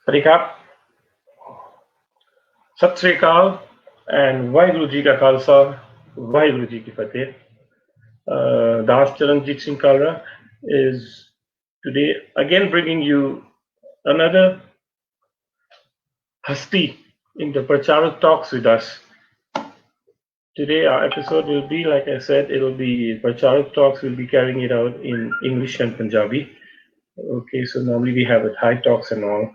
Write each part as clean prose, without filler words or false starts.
सवारी खाप सत श्री अकाल and Vaheguru Ji Ka Khalsa, Vaheguru Ji Ki Fateh. Das Charanjit Singh Kalra is today again bringing you another Hasti in the Paracharak talks with us. Today our episode will be, like I said, it will be Paracharak talks. We'll be carrying it out in English and Punjabi. Okay, so normally we have a Thai talks and all.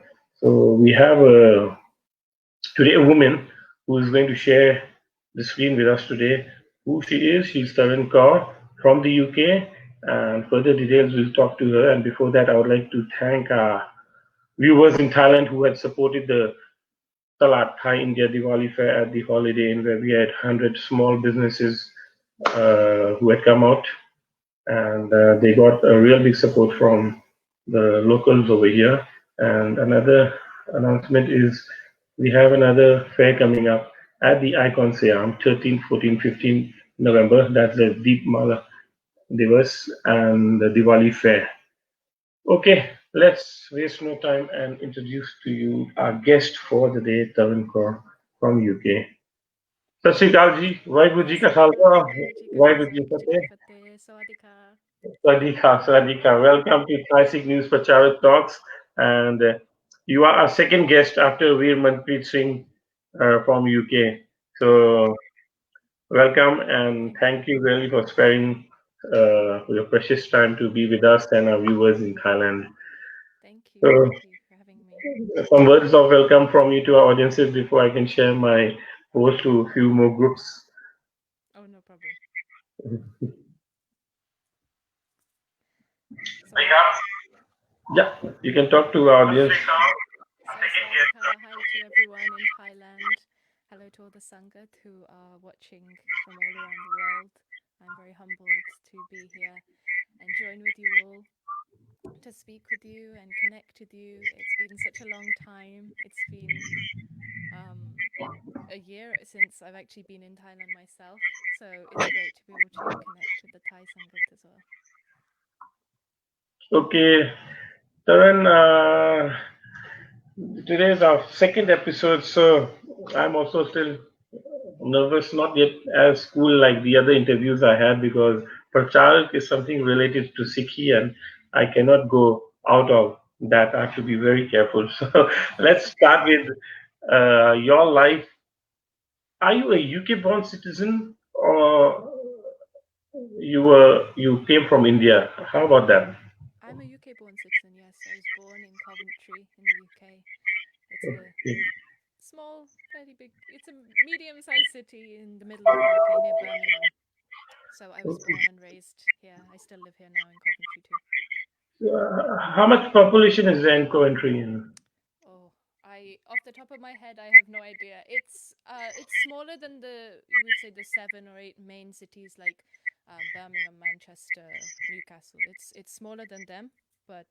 So we have today a woman who is going to share the screen with us today. Who she is? She's Taren Kaur from the UK, and further details we'll talk to her. And before that, I would like to thank our viewers in Thailand who had supported the Talat Thai India Diwali Fair at the Holiday Inn, where we had 100 small businesses who had come out, and they got a real big support from the locals over here. And another announcement is we have another fair coming up at the Icon Siam, 13, 14, 15 November. That's the Deep Mala Divas and the Diwali Fair. Okay, let's waste no time and introduce to you our guest for the day, Taren Kaur from UK. सत श्री अकाल जी वाहिगुरु जी का खालसा वाहिगुरु जी की फतेह Sawadika. Swadika. Welcome to Classic News Pracharak Talks. And you are our second guest after Veer Manpreet Singh from UK. So, welcome and Thank thank you. you really for sparing your precious time to be with us and our viewers in Thailand. Thank you. So, Thank you for having me. some words of welcome from you to our audiences before I can share my post to a few more groups. Oh, no problem. So, Yeah, you can talk to our audience. Sawadika. Hi to everyone in Thailand. Hello to all the Sangat who are watching from all around the world. I'm very humbled to be here and join with you all to speak with you and connect with you. It's been such a long time. It's been um, a year since I've actually been in Thailand myself. So it's great to be able to connect with the Thai Sangat as well. Okay, Taran, today is our second episode, so I'm also still nervous, not yet as cool like the other interviews I had because Pracharak is something related to Sikhi and I cannot go out of that. I have to be very careful. So let's start with your life. Are you a UK born citizen or you came from India? How about that? I'm a UK born citizen, yes. I was born in Coventry in the UK. It's a Okay. small, fairly big, it's a medium sized city in the middle of the UK near Birmingham. So I was born and raised here. I still live here now in Coventry too. How much population is there in Coventry? Oh, off the top of my head, I have no idea. It's smaller than you would say the 7 or 8 main cities like Birmingham, Manchester, Newcastle. It's smaller than them, but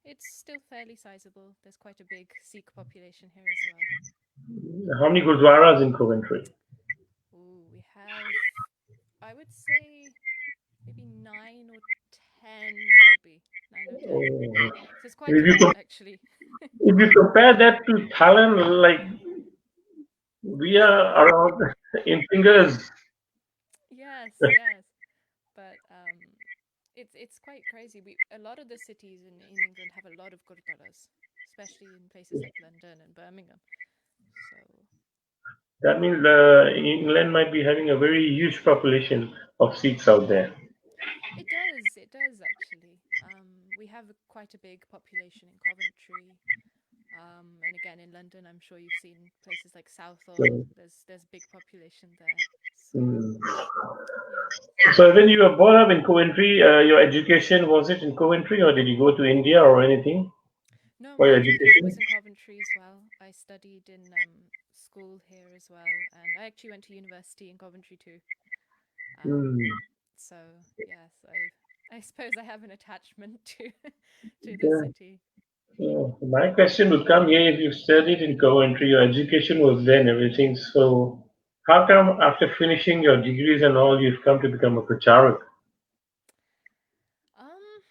it's still fairly sizable. There's quite a big Sikh population here as well. How many gurdwaras in Coventry? Ooh, we have, I would say, maybe 9 or 10, maybe 9 or 10. Oh. So it's quite If a you lot, actually. if you compare that to Thailand, like we are around in fingers. Yes, yes. But it's quite crazy. We A lot of the cities in England have a lot of gurdwaras, especially in places like London and Birmingham. So That means England might be having a very huge population of Sikhs out there. it does actually. We have quite a big population in Coventry, and again in London. I'm sure you've seen places like Southall. So, There's big population there. So mm. yeah. So when you were born up in Coventry, your education was it in Coventry or did you go to India or anything No, for my your education education? was in Coventry as well. I studied in school here as well, and I actually went to university in Coventry too. Um, Hmm. so yes, I suppose I have an attachment to to the Yeah. city. Yeah. My question would come here if you studied in Coventry, your education was there and everything. So how come after finishing your degrees and all, you've come to become a pracharak? Um,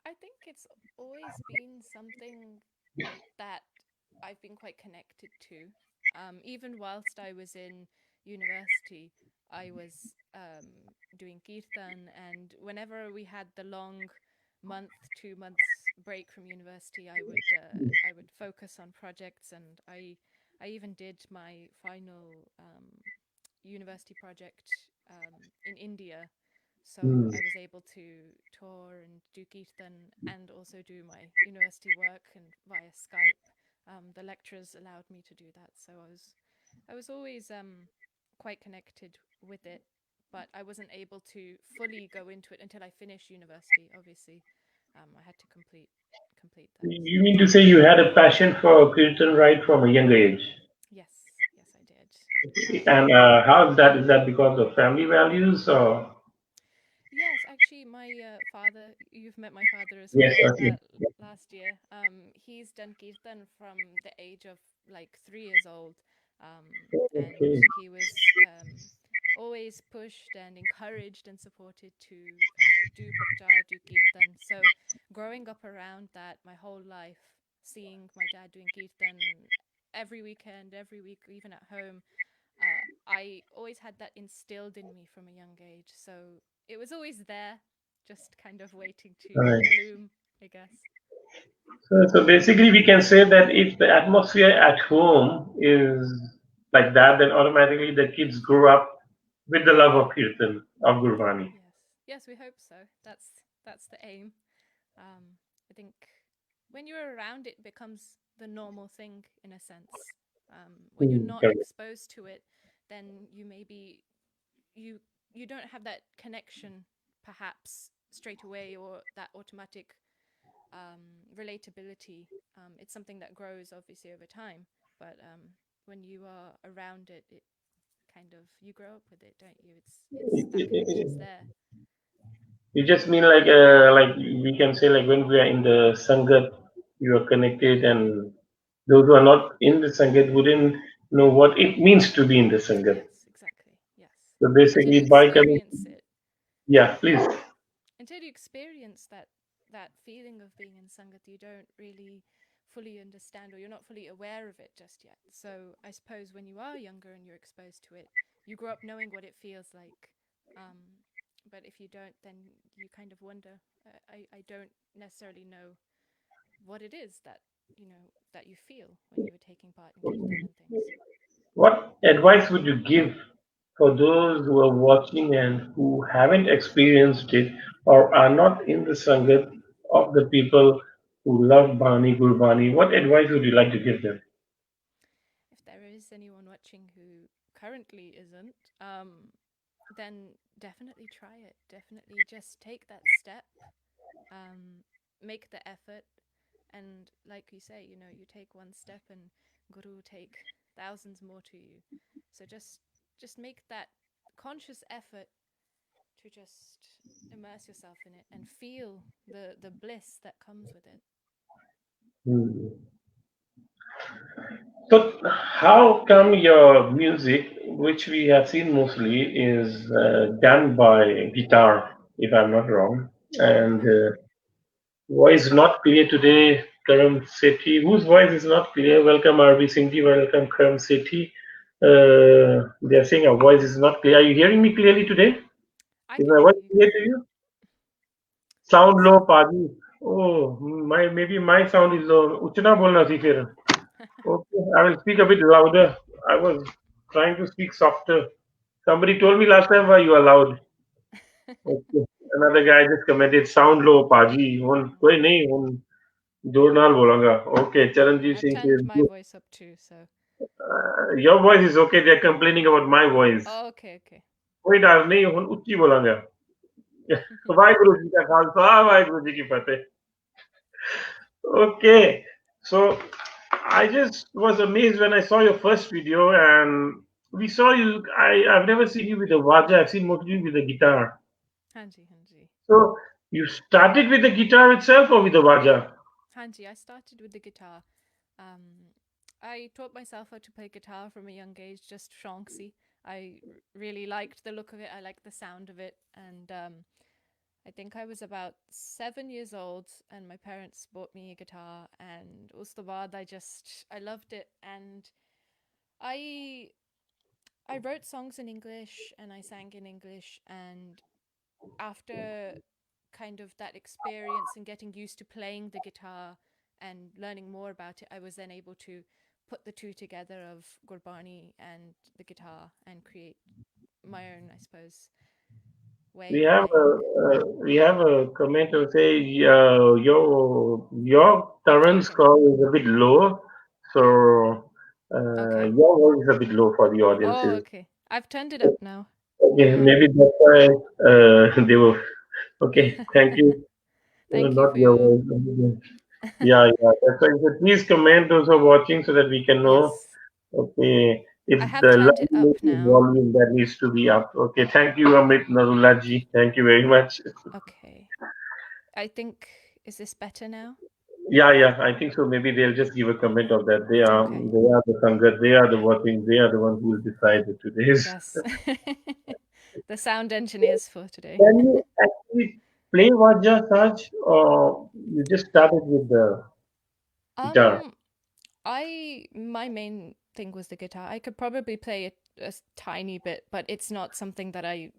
I think it's always been something. that I've been quite connected to. Even whilst I was in university, I was doing kirtan, and whenever we had the long month, 2 months break from university, I would focus on projects, and I even did my final university project in India. So Hmm. I was able to tour and do kirtan and also do my university work and via Skype. The lecturers allowed me to do that, so I was always quite connected with it, but I wasn't able to fully go into it until I finished university. Obviously, I had to complete that. You mean to say you had a passion for Kirtan right from a younger age? Yes, yes, I did. And how is that? Is that because of family values or? Yes, actually, my father, you've met my father as Yes, well okay. last year. He's done kirtan from the age of like 3 years old. And Okay. he was always pushed and encouraged and supported to do prachar, do kirtan. So, growing up around that my whole life, seeing my dad doing kirtan every weekend, every week, even at home, I always had that instilled in me from a young age. So it was always there, just kind of waiting All to right. bloom, I guess. So basically, we can say that if the atmosphere at home is like that, then automatically the kids grow up with the love of Kirtan, of Gurbani. Yes, yes, we hope so. That's the aim. I think when you're around it, becomes the normal thing in a sense. When you're Hmm, not correct. exposed to it, then you maybe you you don't have that connection perhaps straight away or that automatic relatability. It's something that grows obviously over time, but when you are around it, it kind of you grow up with it, don't you? It's that connection's there. You just mean like we can say like when we are in the sangat, you are connected, and those who are not in the sangat wouldn't know what it means to be in the sangat. Yes, exactly. Yes. So Until you basically, by coming, experience it, yeah, please. until you experience that feeling of being in sangat, you don't really fully understand or you're not fully aware of it just yet. So I suppose when you are younger and you're exposed to it, you grow up knowing what it feels like. Um, but if you don't, then you kind of wonder. I don't necessarily know what it is that that you feel when you were taking part in kirtan and things. What advice would you give for those who are watching and who haven't experienced it or are not in the sangat of the people who love Bani Gurbani? What advice would you like to give them? If there is anyone watching who currently isn't, then definitely try it. Definitely just take that step, um, make the effort, and like you say, you take one step, and Guru will take thousands more to you. So just make that conscious effort to just immerse yourself in it and feel the bliss that comes with it. Hmm. So, how come your music, which we have seen mostly, is done by guitar, if I'm not wrong, and Hanji. voice not clear today, Karam Sethi. Whose voice is not clear? Welcome, RB Singh ji. Welcome, Karam Sethi. They are saying our voice is not clear. Are you hearing me clearly today? I Is can my hear voice you clear to clearly. you? Sound low, So Padi. Oh, my maybe my sound is low. Uchna bolna thi fir. Okay, I will speak a bit louder. I was trying to speak softer. Somebody told me last time why you are loud. Okay. Another guy just commented, sound low, Paji. ਹੁਣ ਕੋਈ ਨਹੀਂ ਹੁਣ जोर नाल बोलांगा. Okay, Charanjit I've Singh turned says, my voice up too, so your voice is okay. They're complaining about my voice. oh, okay, okay. कोई डर नहीं ਹੁਣ ਉੱਚੀ ਬੋਲਾਂਗਾ. ਵਾਹਿਗੁਰੂ ਜੀ ਦਾ ਖਾਲਸਾ ਵਾਹਿਗੁਰੂ ਜੀ ਕੀ ਫਤਿਹ. Okay, so I just was amazed when I saw your first video and we saw you. I've never seen you with a waja. I've seen mostly with a guitar. Hanji, Hanji. So you started with the guitar itself or with the waja? Hanji, I started with the guitar. Um, I taught myself how to play guitar from a young age, just shonksy. I really liked the look of it. I liked the sound of it, and I think I was about 7 years old, and my parents bought me a guitar. And Ustabad, I loved it, and I I wrote songs in English and I sang in English. And after kind of that experience and getting used to playing the guitar and learning more about it, I was then able to put the two together of Gurbani and the guitar and create my own, I suppose, way We of have a playing. comment to say your Taran's Okay. call is a bit low, so Okay. your voice is a bit low for the Oh, audiences. okay. I've turned it up now. Okay, maybe that's why they were. Okay, thank you. Thank you Not for your your. voice. Yeah, yeah. That's why. So please comment those who are watching so that we can know. Yes. Okay, I it's have the turned it up loudspeaker now. volume that needs to be up. Okay, thank you, Amit Narulaji. Thank you very much. Okay. I think, is this better now? Yeah, yeah, I think so. Maybe they'll just give a comment of that. Okay. They are the Sangat, they are the voting, they are the ones who will decide the today's. Yes. The sound engineers for today. Can you actually play Vajra Saj or you just started with the guitar? um I my main thing was the guitar. I could probably play it a tiny bit, but it's not something that I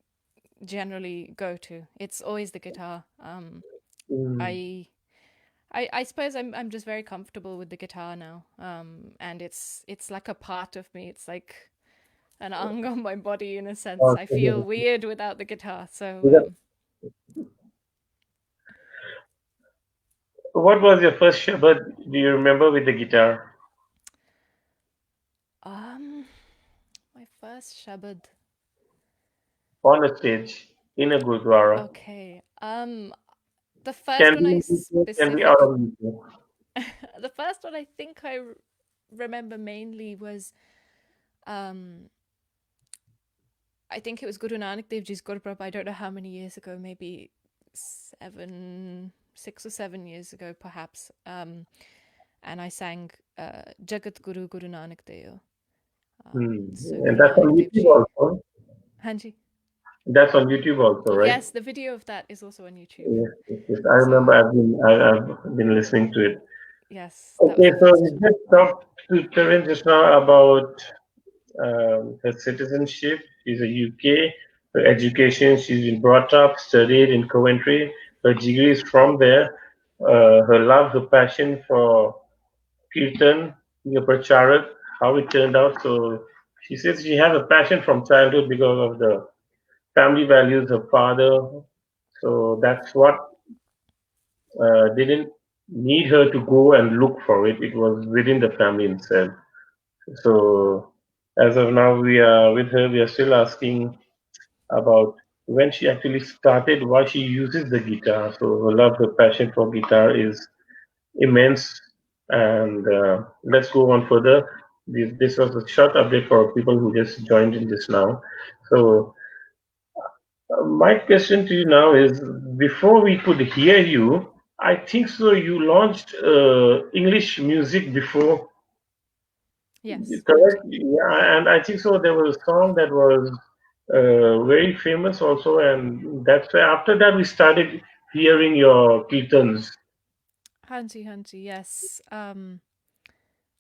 generally go to. It's always the guitar. Mm, I I suppose I'm just very comfortable with the guitar now. And it's like a part of me. It's like an ang on my body in a sense. I feel okay. weird without the guitar. So What was your first Shabad? Do you remember with the guitar um my first shabad. on a stage in a Gurdwara? Okay. The first Can one be I in UK, can be out specific of UK. the first one I think remember mainly was um I think it was Guru Nanak Dev Ji's Gurpurab. I don't know how many years ago, maybe 6 or 7 years ago, perhaps. And I sang Jagat Guru Guru Nanak Dev. Hmm. So And Guru that's on Nanak Dev YouTube Ji. also. Hanji. That's on YouTube also, right? Yes, the video of that is also on YouTube. Yes, yes, yes. I remember So I've been listening to it. yes, that was Okay, the so we first. just talked to Taren just now about her citizenship. She's a UK. Her education, she's been brought up, studied in Coventry. Her degree is from there. Her love, her passion for Kirtan, being a Pracharak, how it turned out. So she says she has a passion from childhood because of the family values, her father. So that's what didn't need her to go and look for it. It was within the family itself. So as of now, we are with her. We are still asking about when she actually started, why she uses the guitar. So her love, her passion for guitar is immense. And let's go on further. This was a short update for people who just joined in this now. So my question to you now is, before we could hear you, I think so you launched English music before, Yes, correct? Hanji. Yeah, and I think so there was a song that was very famous also, and that's why after that we started hearing your kirtans. Hanji, yes.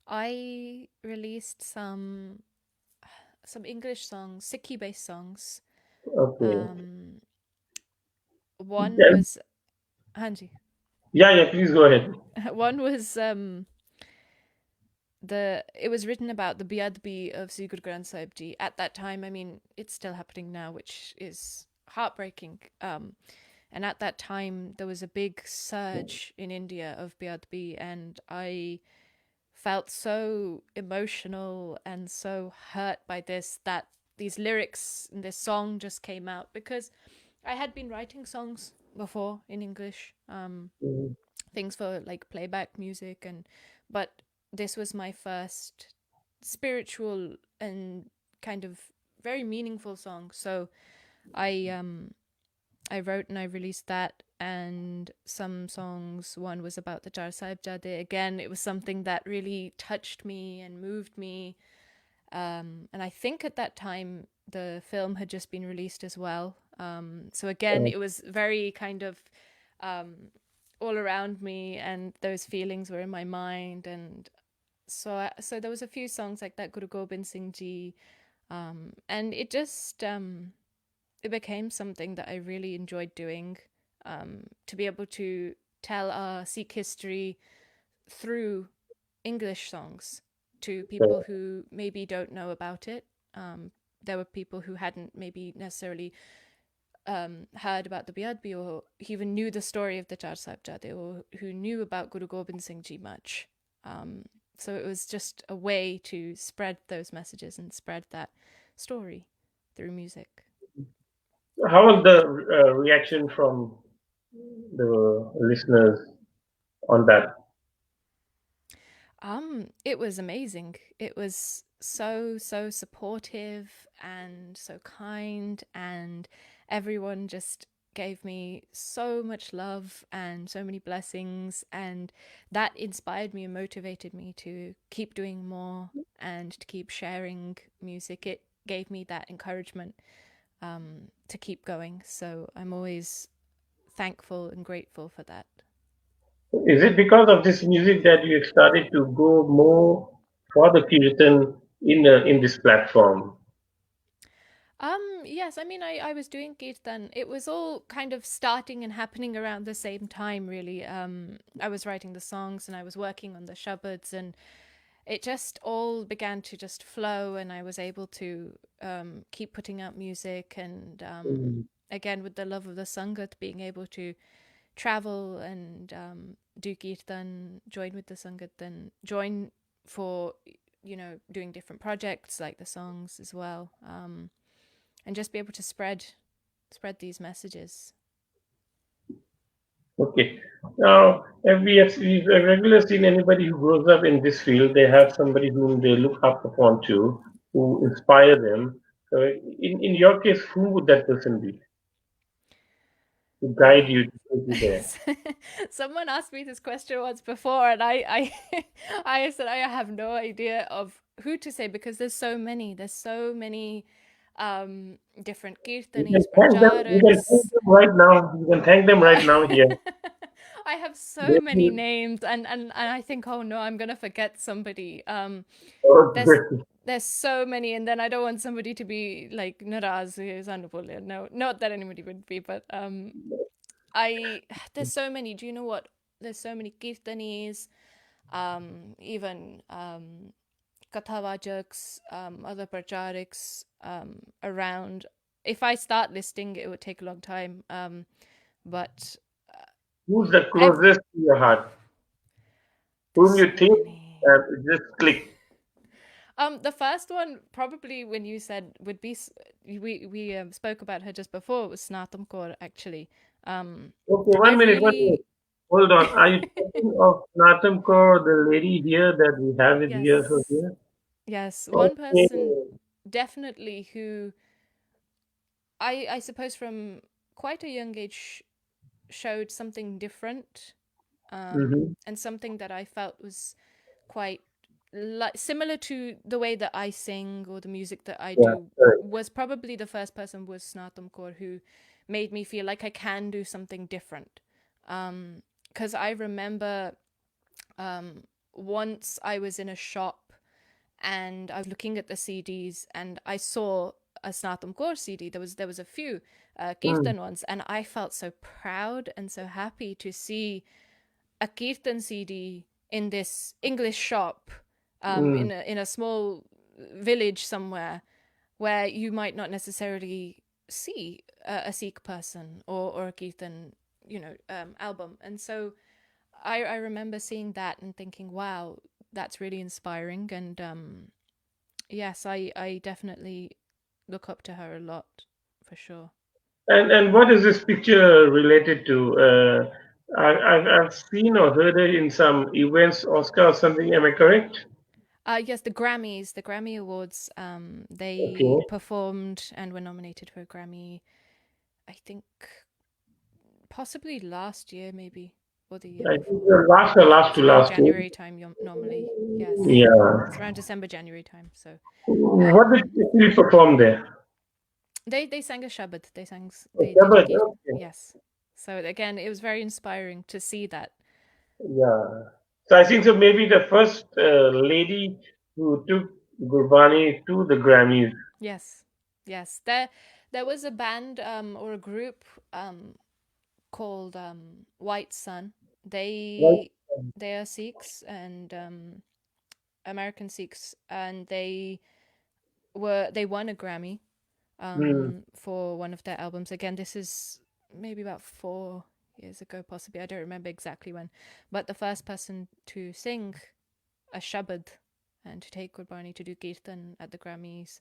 I released some English songs, Sikhi based songs. Okay. Um, one Yeah, was Hanji. yeah, yeah, please go ahead. One was the it was written about the Biadbi of Sri Guru Granth Sahib Ji. At that time, I mean, it's still happening now, which is heartbreaking. And at that time, there was a big surge in India of Biadbi, and I felt so emotional and so hurt by this that these lyrics in this song just came out because I had been writing songs before in English, Mm, things for like playback music, and but this was my first spiritual and kind of very meaningful song. So I I wrote and I released that, and some songs. One was about the Jar Sahib Jade. Again, it was something that really touched me and moved me. And I think at that time the film had just been released as well. So again, it was very kind of all around me, and those feelings were in my mind. And so there was a few songs like that, Guru Gobind Singh Ji, and it just it became something that I really enjoyed doing, to be able to tell our Sikh history through English songs to people who maybe don't know about it. There were people who hadn't maybe necessarily heard about the Biyadbi, or even knew the story of the Char Sahibzade, or who knew about Guru Gobind Singh Ji much. So it was just a way to spread those messages and spread that story through music. How was the reaction from the listeners on that? It was amazing. It was so supportive and so kind, and everyone just gave me so much love and so many blessings, and that inspired me and motivated me to keep doing more and to keep sharing music. It gave me that encouragement to keep going. So I'm always thankful and grateful for that. Is it because of this music that you started to go more for the Kirtan in this platform? Yes, I mean, I was doing Kirtan. It was all kind of starting and happening around the same time, really. I was writing the songs and I was working on the shabads, and it just all began to just flow, and I was able to keep putting out music. And Mm. again, with the love of the Sangat, being able to travel and do Kirtan, join with the Sangat, and join for, doing different projects like the songs as well. And just be able to spread these messages. Okay. Now, if we've regularly seen anybody who grows up in this field, they have somebody whom they look up upon to, who inspire them. So, in your case, who would that person be to guide Wow. you, to take you there? Someone asked me this question once before, and I said I have no idea of who to say, because there's so many. There's so many different You can kirtanis, thank them. You can thank pracharaks. them right now. You can thank them right now here. I have so many They- names, and I think, oh no, I'm gonna forget somebody. There's oh, there's so many, and then I don't want somebody to be like naraz. No, not that anybody would be, but I there's so many. Do you know what? There's so many kirtanis, even kathavajaks, other prachariks around. If I start listing, it would take a long time. But who's the every closest to your heart? there's Whom so you think many. just click? The first one probably when you said would be we spoke about her just before, it was Snatam Kaur actually. Okay, I 1 minute, 1 minute. really Hold on. Are you talking of Natam Kaur, the lady here that we have it here for yes, here? yes, one Okay. person definitely who I suppose from quite a young age showed something different, Mm-hmm. and something that I felt was quite similar to the way that I sing or the music that I Yeah, do. correct. Was probably the first person was Snatam Kaur who made me feel like I can do something different. Because I remember once I was in a shop and I was looking at the CDs and I saw a Snatam Kaur CD. There was a few Mm, Kirtan ones, and I felt so proud and so happy to see a Kirtan CD in this English shop, mm. in a small village somewhere where you might not necessarily see a Sikh person, or a Kirtan, album. And so I remember seeing that and thinking, wow, that's really inspiring. And yes, I definitely look up to her a lot, for sure. And what is this picture related to? I've seen or heard it in some events, Oscar or something. Am I correct? Yes, the Grammy Awards. They Okay. performed and were nominated for a Grammy. I think possibly last year, maybe, or the year I think before. the last or last It's to around last year. January time normally. Yes, Yeah. it's around December, January time. So, What um, did you perform there? They sang a shabad. They did a Shabbat, git. okay. Yes. So again, it was very inspiring to see that. Yeah. So I think so. Maybe the first lady who took Gurbani to the Grammys. Yes. Yes. There was a band or a group called White Sun. Right. They they are Sikhs and American Sikhs, and they won a Grammy Hmm. for one of their albums. Again, this is maybe about 4 years ago, possibly. I don't remember exactly when. But the first person to sing a shabad and to take Gurbani to do Kirtan at the Grammys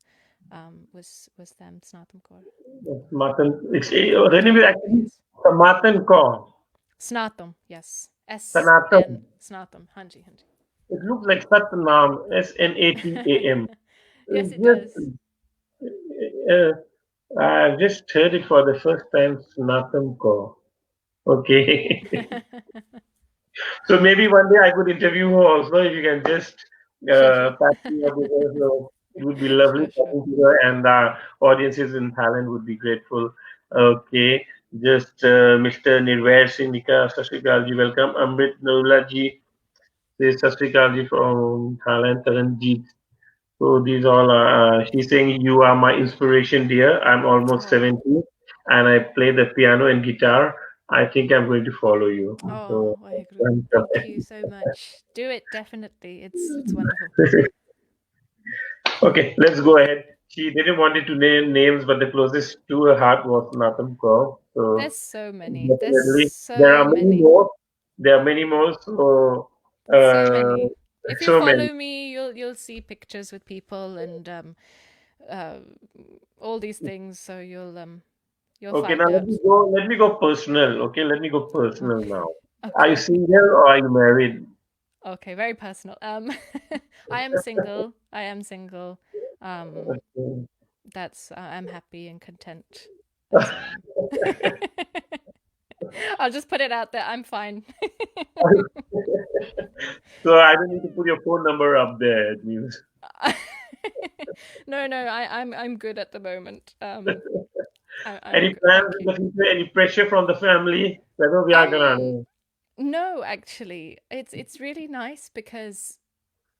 was them, Snatam Kaur. Matan. The name is Kaur, actually yes. Matan Kaur. Snatam, yes. Sanatam. SN, Snatam, Hanji, Hanji. It looks like Satnam. Snatam. Yes, it Just, does. I've just heard it for the first time. Sanatam Kaur. Okay. So maybe one day I could interview her also if you can just Sure, sure. pass me up with her. So it would be lovely Sure, sure. talking to her, and audiences in Thailand would be grateful. Okay, just Mr. Nirvair Singh Nika, Sat Sri Akal ji, welcome. Amrit Narula ji says Sat Sri Akal ji from Thailand. Taranjeet. So these all are, she's saying, you are my inspiration, dear. I'm almost Oh, 70 and I play the piano and guitar. I think I'm going to follow you. oh, So, Waheguru. Thank you so much. Do it, definitely. It's wonderful. okay, let's go ahead. She didn't want it to name names, but the closest to her heart was Natam Kaur. So There's so many. There's definitely, there are so many many. more. There are many more. So, So uh, many. If you so many. follow me, you'll see pictures with people and uh, all these things. So you'll Okay, now find let out. me go. Let me go personal. Okay, let me go personal Okay. now. Are you Okay. single or are you married? Okay. Very personal. I am single. I am single. Um, Okay. that's I'm happy and content. That's where I am. I'll just put it out there. I'm fine. So I don't need to put your phone number up there. It means No, no, I'm good at the moment. I'm any good. plans Thank in you. the future? Any pressure from the family? Whether we are Um, gonna. no, actually, it's really nice because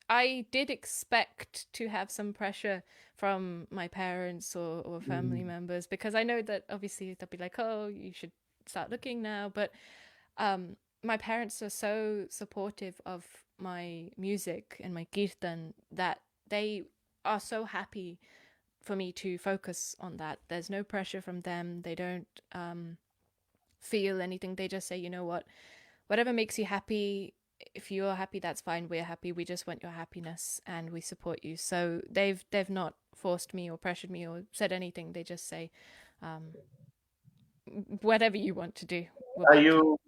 I did expect to have some pressure from my parents or family members because I know that obviously they'll be like, "Oh, you should start looking now." But um, my parents are so supportive of my music and my kirtan that they are so happy for me to focus on that. There's no pressure from them. They don't feel anything. They just say, you know what, whatever makes you happy. If you're happy, that's fine. We're happy. We just want your happiness, and we support you. So they've not forced me or pressured me or said anything. They just say, um, whatever you want to do, we'll Are back you. you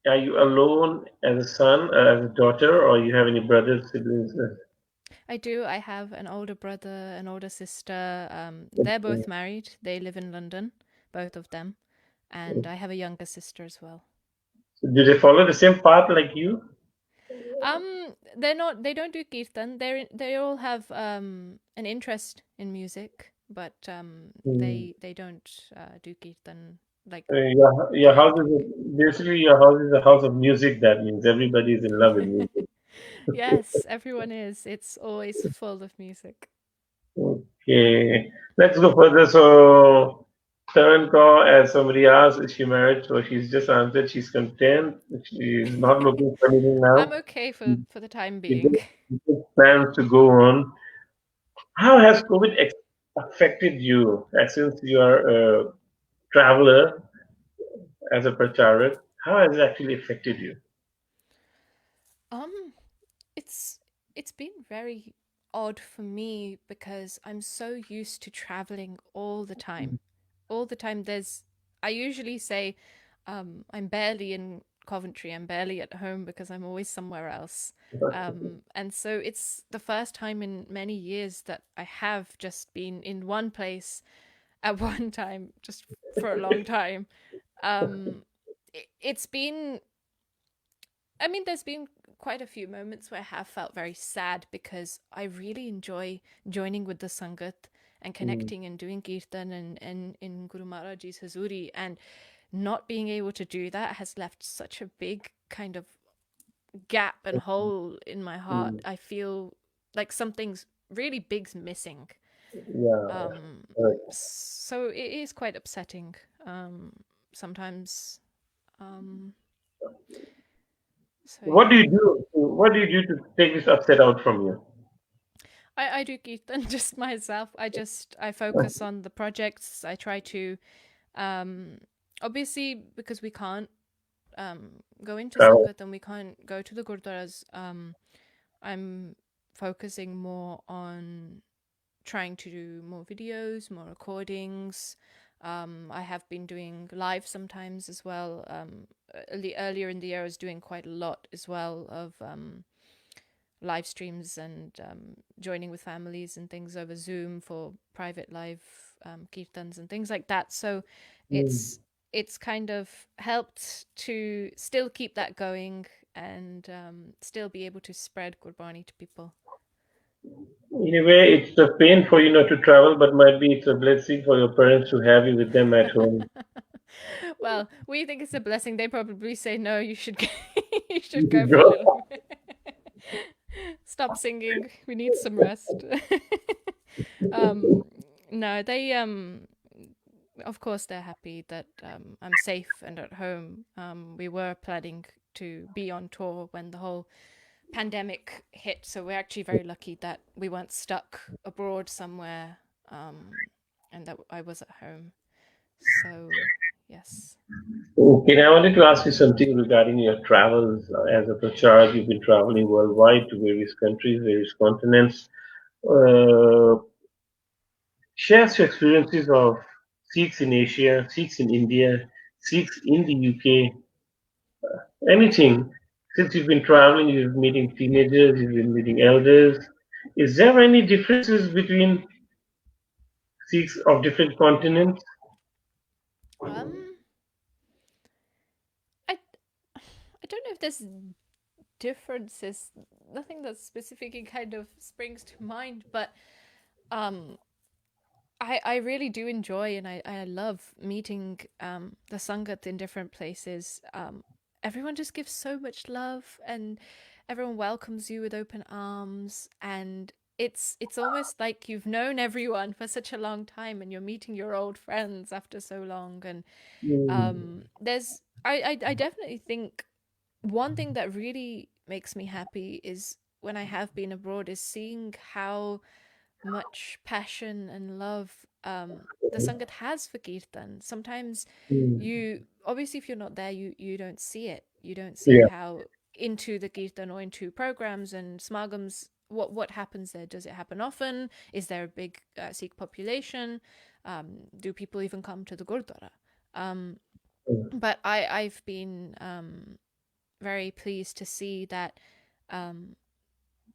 are you alone as a son, as a daughter, or you have any brothers, siblings? I do. I have an older brother, an older sister. They're Okay. both married. They live in London, both of them, and I have a younger sister as well. So do they follow the same path like you? They're not. They don't do kirtan. They all have an interest in music, but Hmm. they don't do kirtan like Your the way we house do. is basically your house is a house of music. That means everybody is in love with music. Yes, everyone is. It's always full of music. Okay, let's go further. So, Taren Kaur, as somebody asked, is she married? So she's just answered she's content. She's not looking for anything I'm now. okay She for the time she being. just, she just plans to go on. How has COVID affected you? Since you are a traveler as a Pracharak, how has it actually affected you? Um, it's it's been very odd for me because I'm so used to traveling all the time. All the time there's I usually say I'm barely in Coventry, I'm barely at home because I'm always somewhere else. And so it's the first time in many years that I have just been in one place at one time just for a long time. Um it's been I mean, there's been quite a few moments where I have felt very sad because I really enjoy joining with the Sangat and Mm. connecting and doing kirtan and in Guru Maharaj's Hazuri, and not being able to do that has left such a big kind of gap and hole in my heart. Mm. I feel like something's really big's missing. Yeah. Um, Right. so it is quite upsetting sometimes. Um, so What do yeah, you do? What do you do to take this upset out from you? I do kirtan just myself. I focus on the projects. I try to um, obviously because we can't go into Travel. sangat and we can't go to the gurdwaras. I'm focusing more on trying to do more videos, more recordings. I have been doing live sometimes as well. Earlier in the year, I was doing quite a lot as well of live streams and joining with families and things over Zoom for private live kirtans and things like that. So Mm. it's kind of helped to still keep that going and still be able to spread Gurbani to people. In a way, it's a pain for you not to travel, but might be it's a blessing for your parents to have you with them at home. Well, we think it's a blessing. They probably say no. You should go, you should You go for a go. little bit. Stop singing. We need some rest. um, no, they of course they're happy that I'm safe and at home. We were planning to be on tour when the whole pandemic hit, so we're actually very lucky that we weren't stuck abroad somewhere, and that I was at home. So yes. Okay, now I wanted to ask you something regarding your travels. As a Prachar, you've been traveling worldwide to various countries, various continents. Uh, Share your experiences of Sikhs in Asia, Sikhs in India, Sikhs in the UK, anything. Since you've been traveling, you've been meeting teenagers, you've been meeting elders. Is there any differences between Sikhs of different continents? Um, I I don't know if there's differences. Nothing that specifically kind of springs to mind, but um, I really do enjoy and I love meeting the sangat in different places. Everyone just gives so much love and everyone welcomes you with open arms, and it's almost like you've known everyone for such a long time and you're meeting your old friends after so long. And Mm, there's I definitely think one thing that really makes me happy is when I have been abroad is seeing how much passion and love the sangat has for kirtan. Sometimes mm, you obviously if you're not there, you don't see it. You don't see yeah. how into the kirtan or into programs and smagams what happens there. Does it happen often? Is there a big Sikh population? Do people even come to the gurdwara? Um, but I've been very pleased to see that um,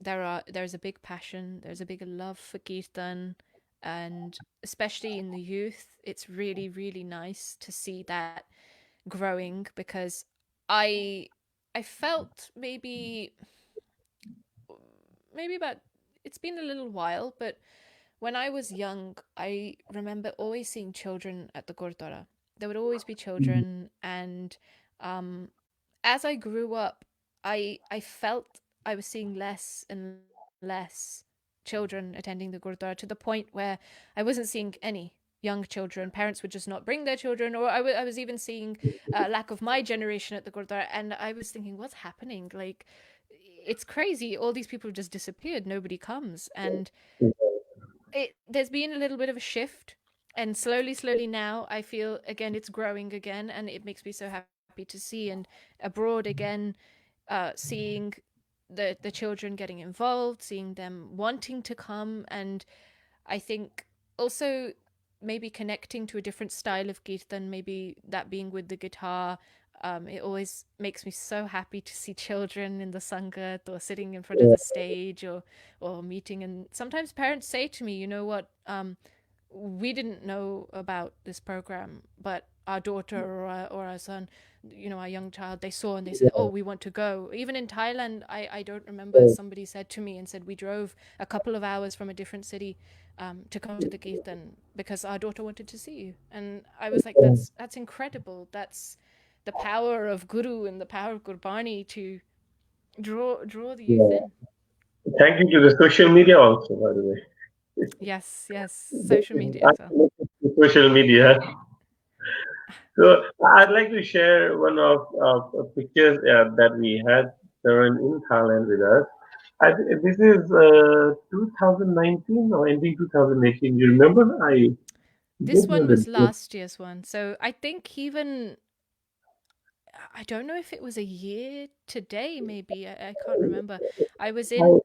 there's a big passion, there's a big love for kirtan, and especially in the youth, it's really really nice to see that growing because I I felt maybe about it's been a little while, but when I was young, I remember always seeing children at the Gurdwara. There would always be Mm, children, and um, as I grew up, I felt I was seeing less and less children attending the Gurdwara to the point where I wasn't seeing any young children. Parents would just not bring their children, or I was even seeing lack of my generation at the Gurdwara, and I was thinking, what's happening? Like, it's crazy. All these people just disappeared. Nobody comes, and there's been a little bit of a shift, and slowly now I feel again it's growing again, and it makes me so happy to see. And abroad again, seeing the children getting involved, seeing them wanting to come, and I think also maybe connecting to a different style of kirtan, maybe that being with the guitar. It always makes me so happy to see children in the sangat or sitting in front of yeah. the stage or meeting. And sometimes parents say to me, you know what, we didn't know about this program, but our daughter or our son, our young child, they saw and they said, oh, we want to go. Even in Thailand, I don't remember, somebody said to me and said, we drove a couple of hours from a different city to come to the Kirtan because our daughter wanted to see you. And I was like, that's incredible. That's the power of Guru and the power of Gurbani to draw the youth Yeah. in. Thank you to the social media also, by the way. Yes, social media I as well. connected to social media. So I'd like to share one of pictures that we had Taren in Thailand with us. This is 2019 or ending 2018. You remember? I This don't know one the was date. last year's one. So I think even, I don't know if it was a year today, maybe. I can't remember. I was I, in,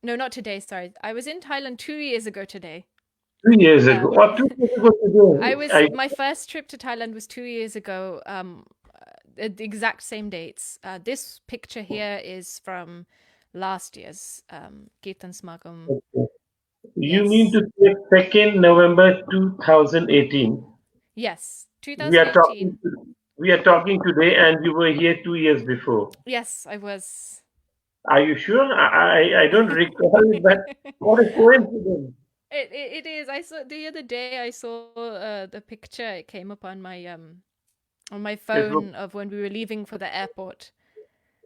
no, not today, sorry. I was in Thailand 2 years ago today. 2 years ago. Um, Or 2 years ago today. my first trip to Thailand was 2 years ago, at the exact same dates. This picture here is from last year's Kirtan Smagam. You mean Yes. to say 2nd November 2018? Yes. We are 2018. talking. We are talking today, and you were here 2 years before. Yes, I was. Are you sure? I don't recall it, but what a coincidence. It is. I saw the other day. I saw the picture. It came up on my Facebook. phone of when we were leaving for the airport.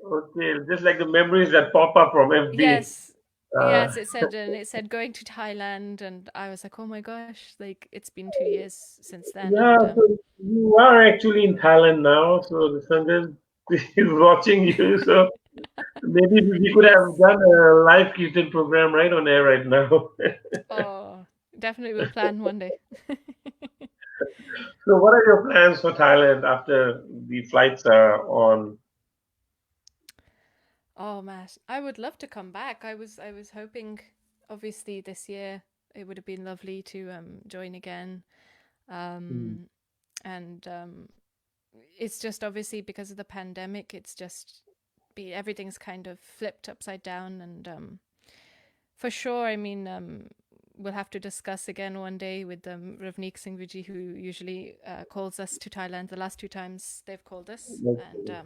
Okay, just like the memories that pop up from FB. Yes, Uh, yes. It said going to Thailand, and I was like, oh my gosh, like it's been 2 years since then, yeah, and so you are actually in Thailand now, so the Sanjay is watching you. So maybe we could have yes. done a live Kirtan program right on air right now. Oh, definitely we'll plan one day. So, what are your plans for Thailand after the flights are on? Oh, Matt, I would love to come back. I was hoping, obviously, this year it would have been lovely to join again. Mm, Um, and it's just obviously because of the pandemic, it's just be everything's kind of flipped upside down. And for sure, I mean, we'll have to discuss again one day with Ravneek Singhviji, who usually calls us to Thailand. The last two times they've called us, and okay.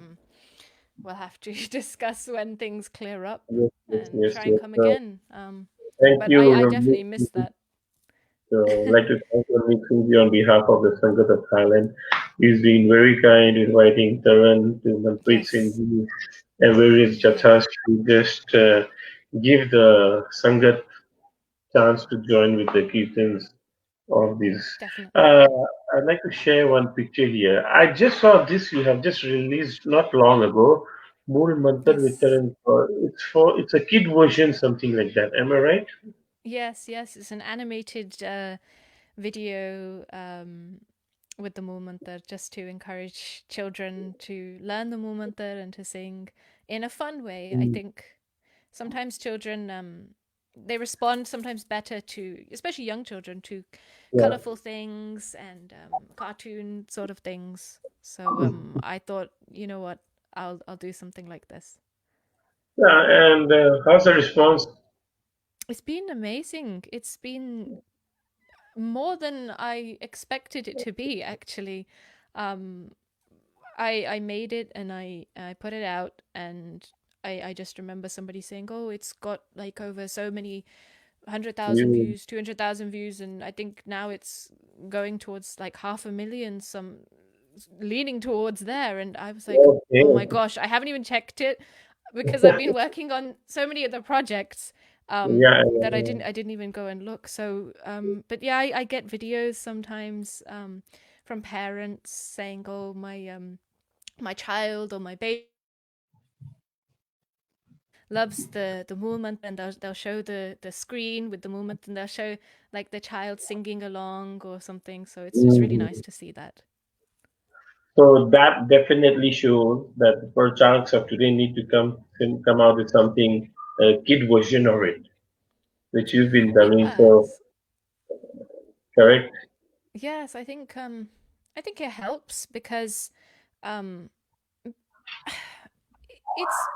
we'll have to discuss when things clear up Yes, yes, and yes, try and yes. come again. Thank But you, I definitely miss Ravneet. that. So, I'd like to thank Ravneet Singh on behalf of the Sangat of Thailand. He's been very kind, inviting Taran to Manpreet Singh Yes, and various yeah, Jathas to just give the Sangat chance to join with the Kirtans of this. definitely. Uh, I'd like to share one picture here. I just saw this you have just released not long ago. Mool Mantar Yes, Vitaran. It's a kid version, something like that. Am I right? yes. It's an animated video with the Moolmantar just to encourage children to learn the Moolmantar and to sing in a fun way. I Mm, think sometimes children they respond sometimes better to, especially young children, to yeah. colorful things and cartoon sort of things. So I thought, you know what, I'll do something like this. Yeah, and how's the response? It's been amazing. It's been more than I expected it to be, actually. Um, I made it and I put it out, and I just remember somebody saying, "Oh, it's got like over so many 100,000 You, views, 200,000 views, and I think now it's going towards like 500,000, some leaning towards there." And I was like, okay. "Oh my gosh, I haven't even checked it because I've been working on so many other projects Yeah, that yeah, I didn't even go and look." So, but yeah, I get videos sometimes from parents saying, "Oh, my child or my baby loves the movement," and they'll show the screen with the movement, and they'll show like the child singing along or something. So it's really nice Mhm. to see that. So that definitely shows that the Paracharak of today need to come out with something kid version of it, which you've been doing so Yes, correct. yes, I think it helps because um it's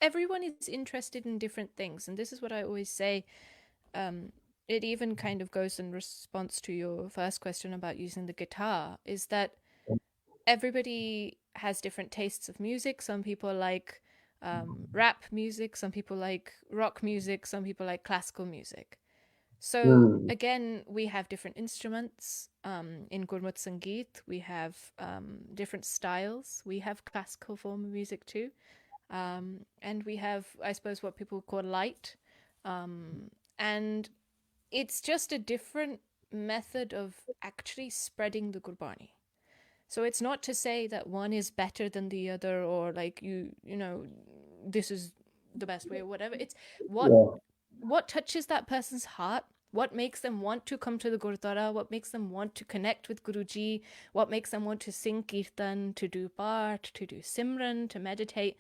everyone is interested in different things, and this is what I always say. it even kind of goes in response to your first question about using the guitar, is that everybody has different tastes of music. Some people like rap music, some people like rock music, some people like classical music. So Hmm. again, we have different instruments. In Gurmat Sangeet, we have different styles. We have classical form of music too. And we have, I suppose, what people call light. And it's just a different method of actually spreading the Gurbani. So it's not to say that one is better than the other, or like you know, this is the best way or whatever. It's what Yeah. what touches that person's heart, what makes them want to come to the Gurdwara, what makes them want to connect with Guruji, what makes them want to sing kirtan, to do part, to do simran, to meditate,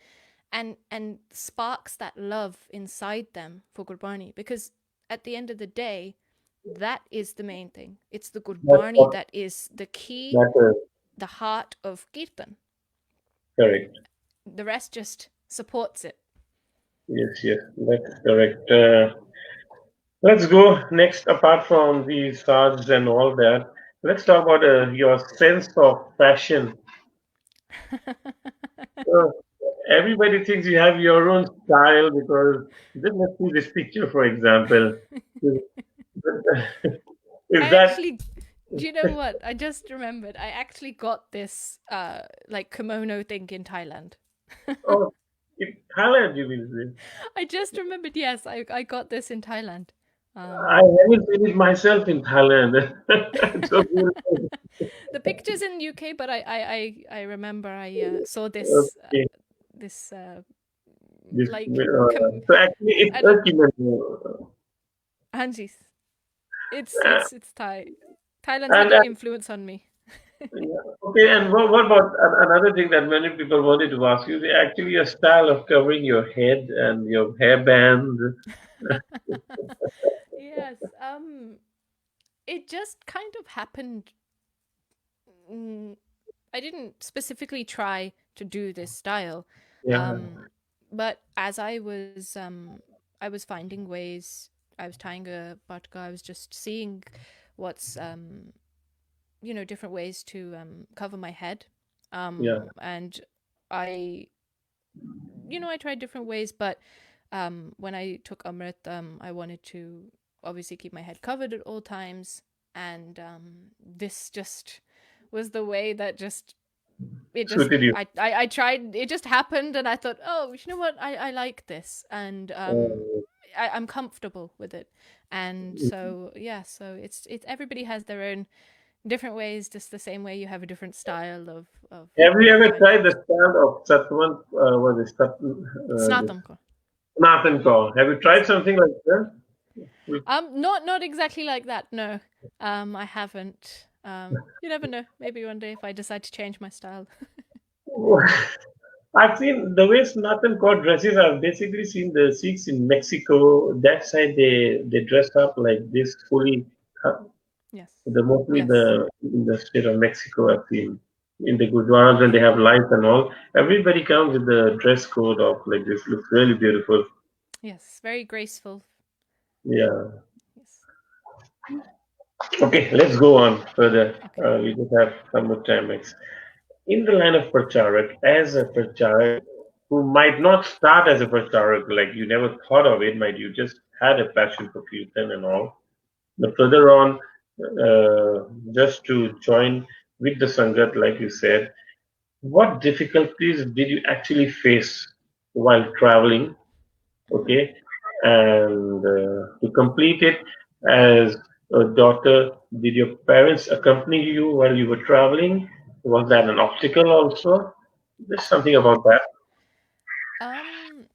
and sparks that love inside them for Gurbani. Because at the end of the day, that is the main thing. It's the That's Gurbani what that is the key, matters. the heart of kirtan. Correct. The rest just supports it. Yes, yes, that's correct. Let's go next. Apart from the stars and all that, let's talk about your sense of fashion. Uh, Everybody thinks you have your own style because just let's see this picture, for example. Is, I is that actually, do you know what? I just remembered. I actually got this like kimono thing in Thailand. oh, in Thailand? You mean this? I just remembered. Yes, I got this in Thailand. I Um, haven't seen it myself in Thailand. It's so beautiful. the pictures in UK, but I remember I saw this Okay, this this, like so actually, it's I a don't kimono. Hanjis. Uh, It's Thai. Thailand's had and an influence on me. yeah. Okay, and what about another thing that many people wanted to ask you? Actually, a style of covering your head and your hairband. Yes. It just kind of happened. mm, I didn't specifically try to do this style, Yeah, but as I was finding ways. I was tying a batka. I was just seeing what's different ways to cover my head, yeah, and I I tried different ways, but when I took Amrit, I wanted to obviously keep my head covered at all times, and this just was the way that just it just suited you. I tried. It just happened, and I thought, oh, you know what, I like this, and Uh, I'm comfortable with it, and so yeah, so it's everybody has their own different ways, just the same way you have a different style have you of ever kind of tried the style of Satwan? What is Sat? This snatamko. Nathan Kaur. Have you tried Yes. something like that? Not exactly like that. No. I haven't. You never know. Maybe one day if I decide to change my style. I've seen the way Nathan Kaur dresses. I've basically seen the Sikhs in Mexico. That side, they dress up like this fully. uh, Yes. The mostly Yes. the in the state of Mexico, I've seen in the Gurdwaras when they have lights and all. Everybody comes with the dress code of like this. Looks really beautiful. Yes. Very graceful. Yeah. Yes. Okay, let's go on further. Okay. We just have some more time. In the line of Pracharak, as a Pracharak who might not start as a Pracharak, like you never thought of it, might you just had a passion for Kirtan and all. But further on, just to join with the Sangat, like you said, what difficulties did you actually face while traveling? Okay, and to complete it, as a daughter, did your parents accompany you while you were traveling? Was that an obstacle also? Just something about that. Um,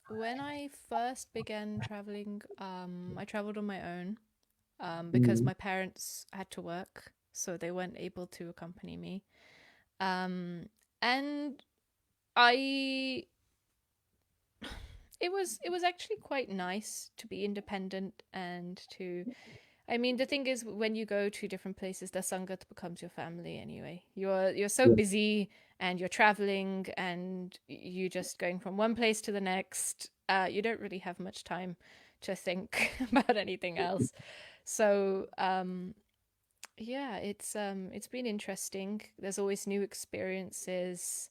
when I first began traveling, I traveled on my own. Because Mm, my parents had to work, so they weren't able to accompany me. And I it was actually quite nice to be independent and to I mean the thing is when you go to different places the sangat becomes your family anyway. You're so yeah, busy and you're traveling and you just going from one place to the next. You don't really have much time to think about anything else. So yeah, it's been interesting. There's always new experiences,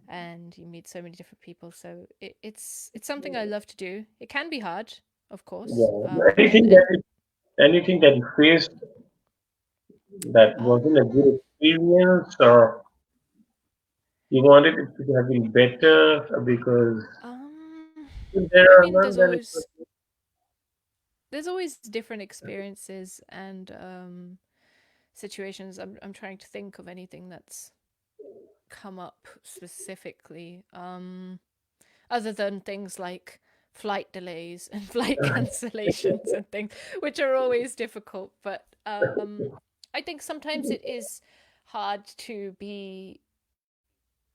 and you meet so many different people. So it's something I love to do. It can be hard, of course. Yeah. Anything that you faced that wasn't a Um good experience, or you wanted it to have been better because if I there are mean, none, then it was. there's always different experiences and situations. I'm trying to think of anything that's come up specifically. Other than things like flight delays and flight cancellations and things, which are always difficult. But I think sometimes it is hard to be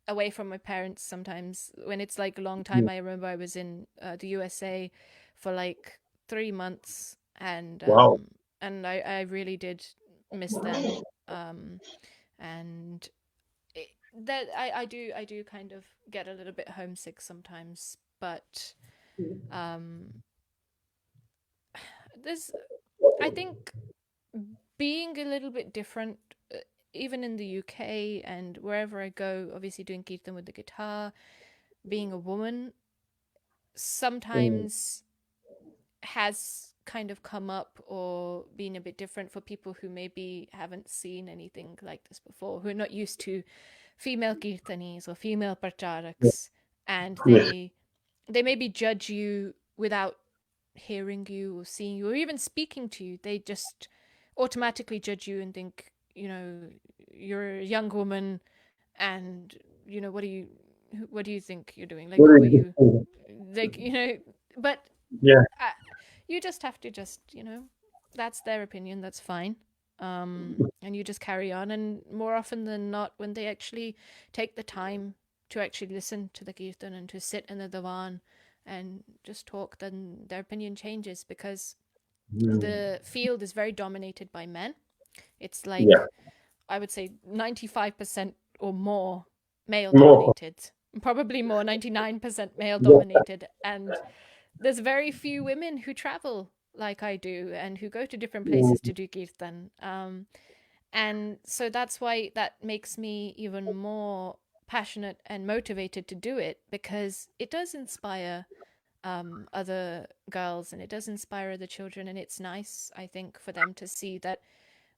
away from my parents sometimes when it's like a long time. I remember I was in the USA for like 3 months, Wow. and I really did miss them. Um, and it, that I do kind of get a little bit homesick sometimes, but um, there's I think being a little bit different, even in the UK and wherever I go. Obviously, doing kirtan with the guitar, being a woman, Mm. sometimes has kind of come up or been a bit different for people who maybe haven't seen anything like this before, who are not used to female kirtanis or female pracharaks, and Yes. they maybe judge you without hearing you or seeing you or even speaking to you. They just automatically judge you and think, you're a young woman, and what do you think you're doing? Like, What who are is you? this? Like, but Yeah. uh, you just have to that's their opinion, that's fine. And you just carry on, and more often than not, when they actually take the time to actually listen to the kirtan and to sit in the divan and just talk, then their opinion changes, because Mm. the field is very dominated by men. It's Yeah. like, I would say, 95% or more male More. dominated, probably more, 99% male Yeah. dominated. And there's very few women who travel like I do and who go to different places Mm. to do kirtan. And so that's why that makes me even more passionate and motivated to do it, because it does inspire other girls, and it does inspire other children. And it's nice, I think, for them to see that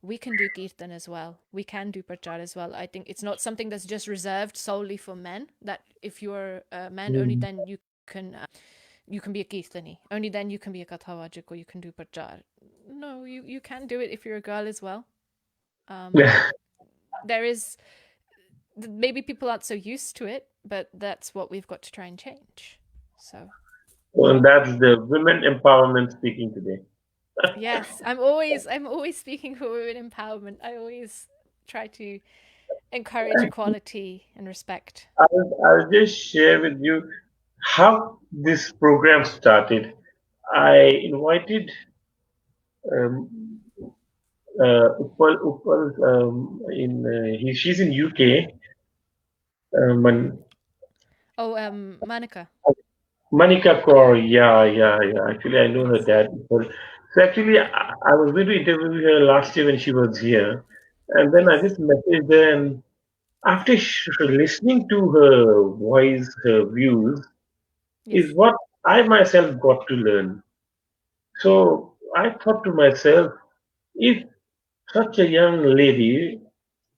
we can do kirtan as well. We can do prachar as well. I think it's not something that's just reserved solely for men. That if you're a man, only Mm. then you can be a kirtani. Only then you can be a kathavajik, or you can do prachar. No, you can do it if you're a girl as well. Um, Yeah. there is maybe people aren't so used to it, but that's what we've got to try and change. So Well, that's the women empowerment speaking today. yes, I'm always speaking for women empowerment. I always try to encourage equality and respect. I'll just share with you how this program started. I invited um, Uppal she's in UK. Man, Oh, Manika. Manika Kaur, yeah, yeah, yeah. Actually, I know her Yes. dad. So actually, I was going to interview her last year when she was here, and then I Yes. just messaged her, and after listening to her voice, her views, is Yes. what I myself got to learn. So I thought to myself, if such a young lady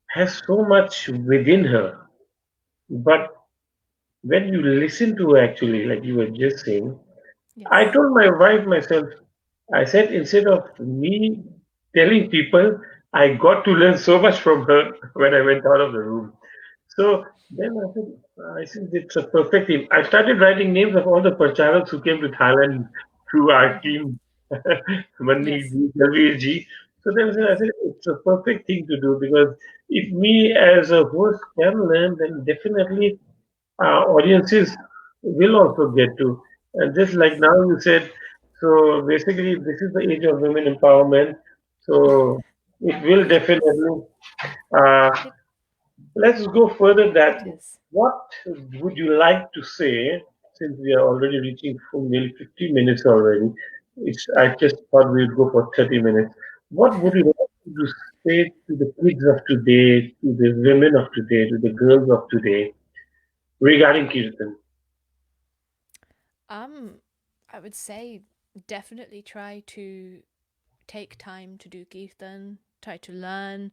has so much within her, but when you listen to her actually, like you were just saying, I Yes. told my wife myself, I said instead of me telling people, I got to learn so much from her when I went out of the room. So then I said it's a perfect team. I started writing names of all the Pracharaks who came to Thailand through our Mm-hmm. team, Mani Yes. ji, Jalveer ji. So then I Yes. said it's a perfect thing to do, because if me as a host can learn, then definitely audiences will also get to. And just like Yes. now you said, so basically this is the age of women empowerment. So it will definitely. Uh, It let's go further. it That is. what would you like to say, since we are already reaching for nearly 50 minutes already? I just thought we'd go for 30 minutes. What would you like to say to the kids of today, to the women of today, to the girls of today regarding Kirtan? Um, I would say definitely try to take time to do kirtan, try to learn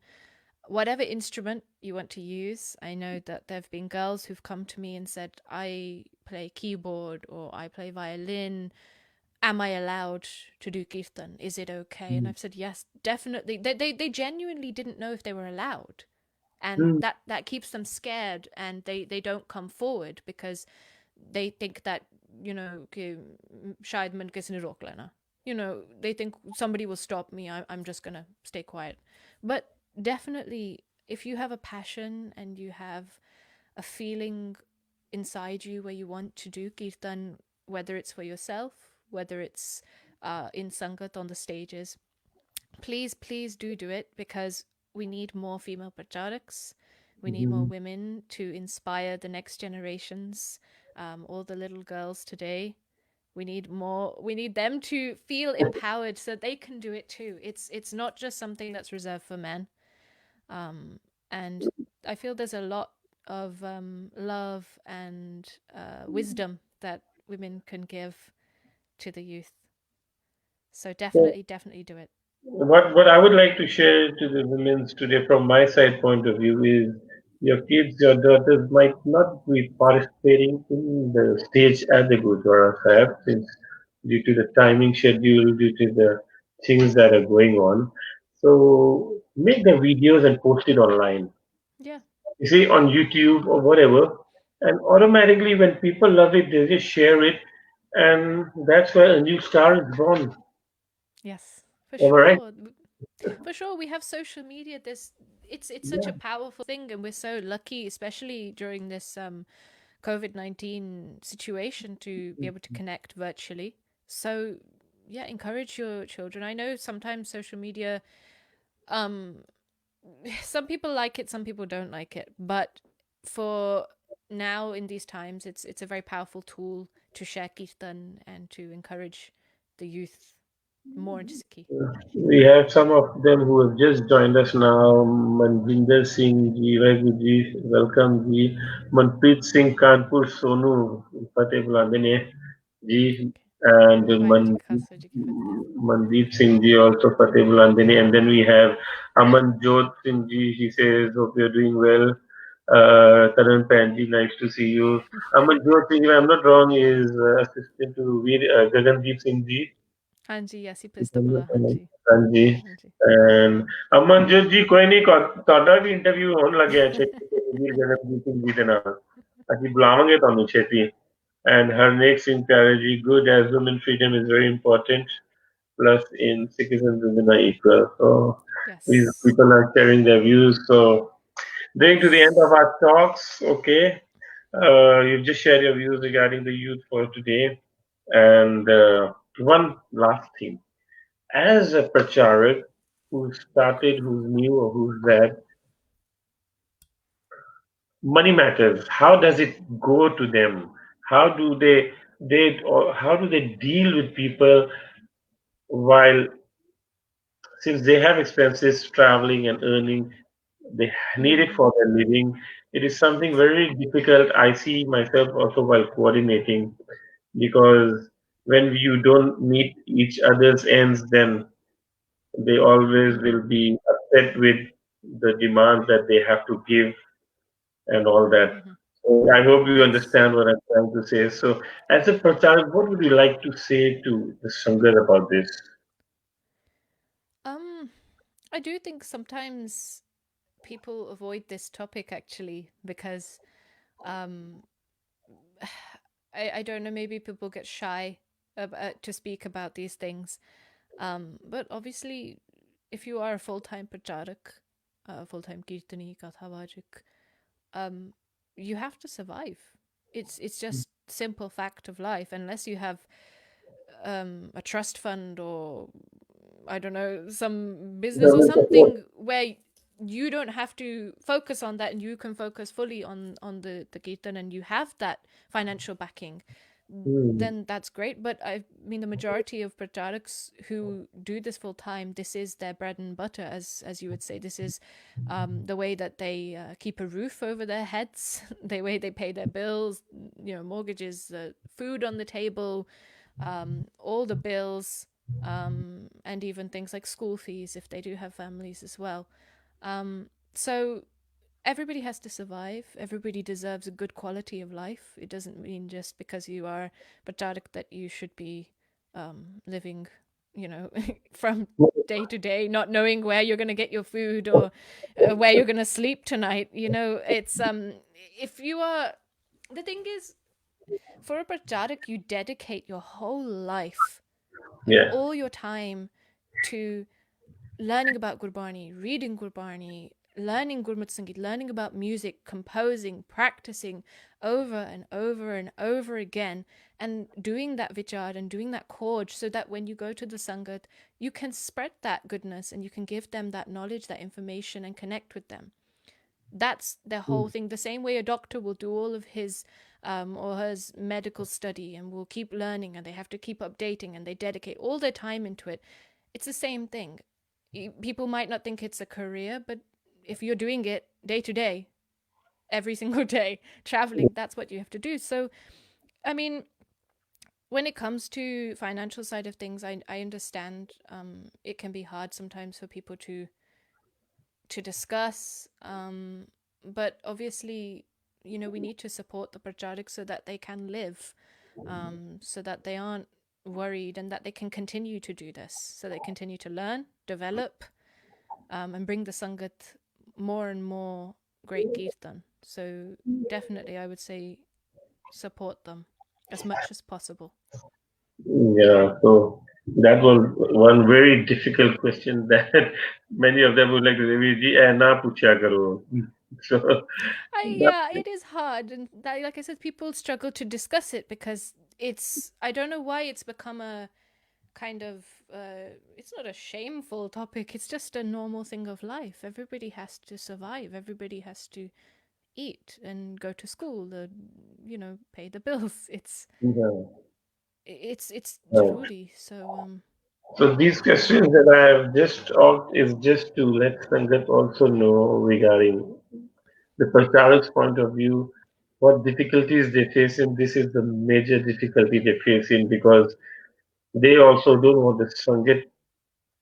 whatever instrument you want to use. I know that there have been girls who've come to me and said, I play keyboard or I play violin. Am I allowed to do kirtan? Is it okay? And I've said, yes, definitely. They genuinely didn't know if they were allowed. And Mm, that keeps them scared and they don't come forward because they think that, you know, कि शायद मन किसी ने रोक लेना. You know, they think somebody will stop me. I'm just going to stay quiet. But definitely, if you have a passion and you have a feeling inside you where you want to do kirtan, whether it's for yourself, whether it's in sangat on the stages, please do it because we need more female pracharaks. We need more mhm. women to inspire the next generations, all the little girls today. We need more. We need them to feel empowered so they can do it too. It's not just something that's reserved for men. Um, and I feel there's a lot of love and wisdom that women can give to the youth. So So definitely do it. what I would like to share to the women today from my side point of view is your kids, your daughters might not be participating in the stage at the Gurdwara Sahib since due to the timing schedule, due to the things that are going on. So make the videos and post it online. Yeah. You see on YouTube or whatever, and automatically when people love it, they just share it, and that's where a new star is born. Yes. For Am I right? sure. For sure, we have social media. This it's such Yeah. a powerful thing, and we're so lucky, especially during this COVID-19 situation, to be able to connect virtually. So yeah, encourage your children. I know sometimes social media, um, some people like it, some people don't like it, but for now in these times, it's a very powerful tool to share kirtan and to encourage the youth more into Sikhi. We have some of them who have just joined us now. Manjinder Singh ji, Vagu ji, welcome ji. Manpreet Singh Kanpur Sonu, Fateh Bulandene ji, and Waheguru ji का खालसा जी की फतेह Mandeep Singh ji also Fateh Bulandene. And then we have Aman Jot Singh ji, he says, hope you're doing well. Taren Panji, nice to see you. Aman Jot Singh, if I'm not wrong, is assistant to Gagandeep Singh ji. हाँ जी ऐसी पिस्तबला हाँ जी ਹਾਂਜੀ हाँ जी and Amanjot ਜੀ ਕੋਈ ਨਹੀਂ ਤੁਹਾਡਾ ਵੀ interview ਹੋਣ ਲੱਗਿਆ ਛੇਤੀ ਛੇਤੀ ਵੀਰ ਜਗਨਦੀਪ ਸਿੰਘ ਜੀ ਦੇ ਨਾਲ ਅਸੀਂ ਬੁਲਾਵਾਂਗੇ ਤੁਹਾਨੂੰ ਛੇਤੀ ਐਂਡ ਹਰਨੇਕ ਸਿੰਘ ਪਿਆਰੇ ਜੀ good as woman freedom is very important plus in Sikhism women are equal so these yes people are sharing their views so going to the end of yes our talks okay you've just shared your views regarding the youth for today and one last thing as a Pracharak who started, who's new or who's that, money matters. How does it go to them? How do they or how do they deal with people while since they have expenses traveling and earning, they need it mm-hmm. for their living. It is something very difficult. I see myself also while coordinating because when you don't meet each other's ends, then they always Mm-hmm. will be upset with the demands that they have to give and all that. Mm-hmm. So I hope you Yes understand what I'm trying to say. So, as a Pracharak, what would you like to say to the Sangat about this? um I do think sometimes people avoid this topic actually because um I don't know maybe people get shy to speak about these things but obviously if you are a full-time pracharak full-time kirtani kathavajik um, you have to survive. It's just simple fact of life. Unless you have a trust fund or I don't know some business or Government support. something where you don't have to focus on that and you can focus fully on the kirtan and you have that financial backing, Mm. then that's great. But I mean, the majority of Pracharaks who do this full time, this is their bread and butter, as you would say. This is the way that they keep a roof over their heads, the way they pay their bills, mortgages, food on the table, all the bills, and even things like school fees if they do have families as well. So everybody has to survive. Everybody deserves a good quality of life. It doesn't mean just because you are Batarik that you should be living, from day to day, not knowing where you're going to get your food or where you're going to sleep tonight. It's if you are, the thing is, for a Batarik, you dedicate your whole life and Yeah. all your time to learning about Gurbani, reading Gurbani, learning Gurmat Sangeet, learning about music, composing, practicing over and over and over again, and doing that vichar and doing that chord so that when you go to the Sangat, you can spread that goodness and you can give them that knowledge, that information, and connect with them. That's the whole Mm. thing. The same way a doctor will do all of his or his medical study and will keep learning and they have to keep updating and they dedicate all their time into it. It's the same thing. People might not think it's a career, but if you're doing it day to day, every single day, traveling, that's what you have to do. So, I mean, when it comes to financial side of things, I understand it can be hard sometimes for people to discuss. But obviously, we need to support the Prajarik so that they can live, so that they aren't worried and that they can continue to do this, so they continue to learn, develop, and bring the Sangat more and more great Kirtan. So definitely, I would say support them as much as possible. Yeah. So that was one very difficult question that many of them would like to say, "Ji, eh, na puchya karo." So that, Yeah, it is hard, and that, like I said, people struggle to discuss it because I don't know why it's become a kind of it's not a shameful topic, it's just a normal thing of life. Everybody has to survive, everybody has to eat and go to school, pay the bills. yeah. It's Uh, Jaruri. So so these questions that I have just asked is just to let Sangat also know regarding the Pracharuk's point of view, what difficulties they face in. This is the major difficulty they face in because they also don't want the Sangat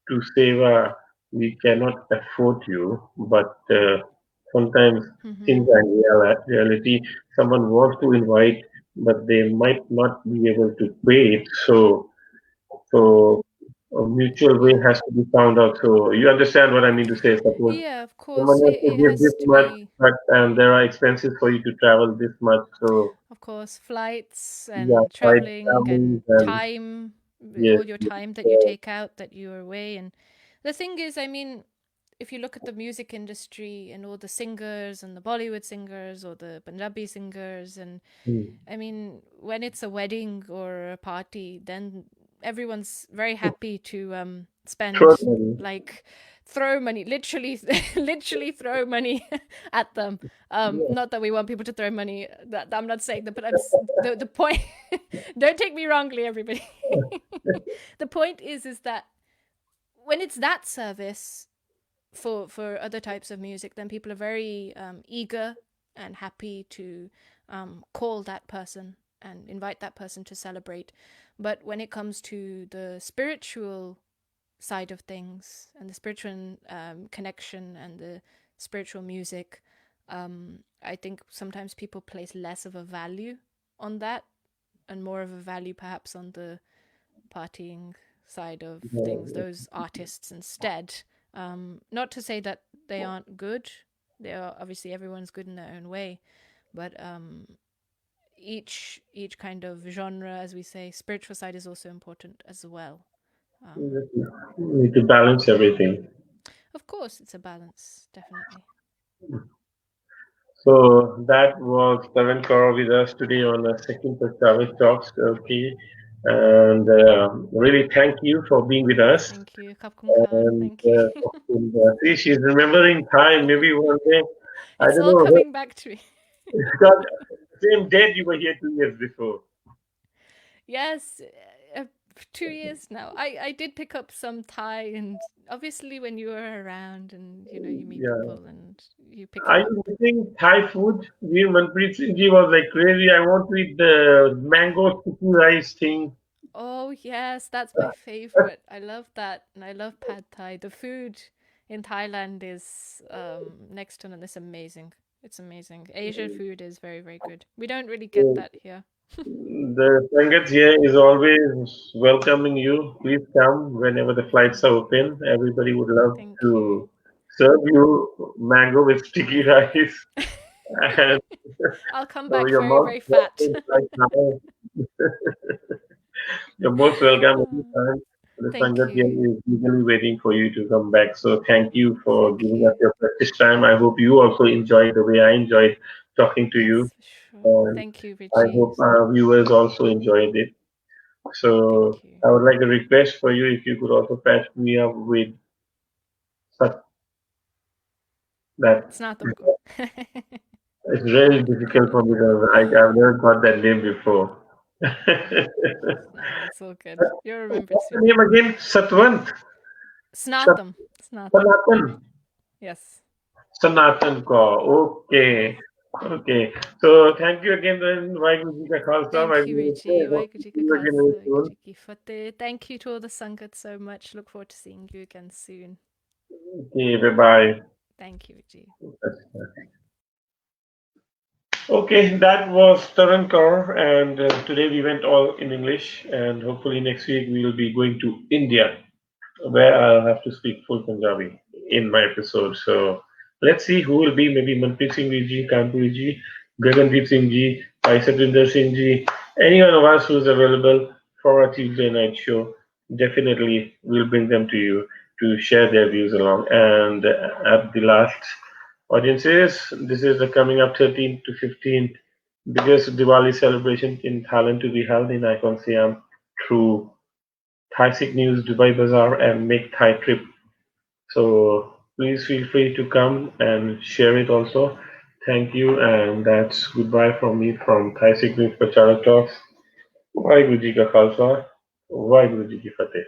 to say, we cannot afford you, but sometimes mhm. things are in reality. Someone wants to invite, but they might not be able to pay it. So a mutual way Yeah, has to be found out. So you understand what I mean to say. Suppose yeah, of someone course has to it give has this to much, be. but there are expenses for you to travel this much. So Of course, flights yeah, and flight traveling families and and time, yes, all your yes, time that you take out, that you're away. And the thing is, I mean, if you look at the music industry and all the singers and the Bollywood singers or the Punjabi singers, and mm, I mean, when it's a wedding or a party, then everyone's very happy to spend, money. like, throw money, literally, literally throw money at them. Yeah, Not that we want people to throw money. That I'm not saying that, but the point. Don't take me wrongly, everybody. The point is that when it's that service for other types of music, then people are very eager and happy to call that person and invite that person to celebrate. But when it comes to the spiritual side of things and the spiritual connection and the spiritual music, I think sometimes people place less of a value on that and more of a value perhaps on the partying side of things, yeah. those artists instead. Not to say that they aren't good. They are, obviously, everyone's good in their own way, but each kind of genre, as we say, spiritual side is also important as well. Um, You need to balance everything. of course, it's a balance, definitely. So that was Taren Kaur with us today on the second Travel Talks. Okay, and really thank you for being with us. Thank you, Kapkum Khan. And Thank you. see, she's remembering time. Maybe one day, I It's don't all know. coming back to me. Because same date you were here 2 years before. Yes, 2 years now. I did pick up some Thai, and obviously when you are around and you meet Yeah. people and you pick it Are up. you eating Thai food? Veer Manpreet Singh ji was like crazy. I want to eat the mango sticky rice thing. Oh yes, that's my favorite. I love that, and I love pad Thai. The food in Thailand is next to none. It's amazing. It's amazing. Asian food is very very good. We don't really get that here. The Sangat here is always welcoming you. Please come whenever the flights are open. Everybody would love Thank you. to serve you mango with sticky rice. And I'll come so back your very mouth very fat. watering right now. You're most welcome Oh, anytime. The thank Sangat here you. is eagerly waiting for you to come back. So thank you for Thank giving us you. your precious time. I hope you also enjoyed the way I enjoyed talking to you. Yes, for sure. And Thank you, I Richie. hope our viewers also enjoyed it. So Thank you. I would like a request for you if you could also patch me up with such that Snatamko. it's really difficult for me because I've never got that name before. No, it's all good. You'll remember it What's the soon. name again? Satwant? Sat- Snatam. Snatam. Sanatan. Yes. Sanatan Kaur. Okay. Okay. So thank you again then. Vaheguru Ji Ka Khalsa, Thank you, Vaheguru Ji Ki Richie. Fateh. Hope to Waheguru Ji see Ka you again very Khalsa, Waheguru soon. Ji Ki Fateh. Thank you to all the Sangat so much. Look forward to seeing you again soon. Okay. Bye bye. Thank you, Richie. Okay, that was Taren Kaur, and today we went all in English, and hopefully next week we will be going to India, where I'll have to speak full Punjabi in my episode. So let's see who will be. Maybe Manpreet Singh ji, Kanpur ji, Gagandeep Singh ji, Bhai Satvinder Singh ji, any one of us who's available for a Tuesday night show. Definitely, we'll bring them to you to share their views along. And at the last, audiences, this is the coming up 13th to 15th biggest Diwali celebration in Thailand to be held in Icon Siam through Thai Sick News, Dubai Bazaar, and Make Thai Trip. So please feel free to come and share it also. Thank you, and that's goodbye from me from Thai Sick News Paracharak Talks. Vaheguru Ji Ka Khalsa, Vaheguru Ji Ki Fateh.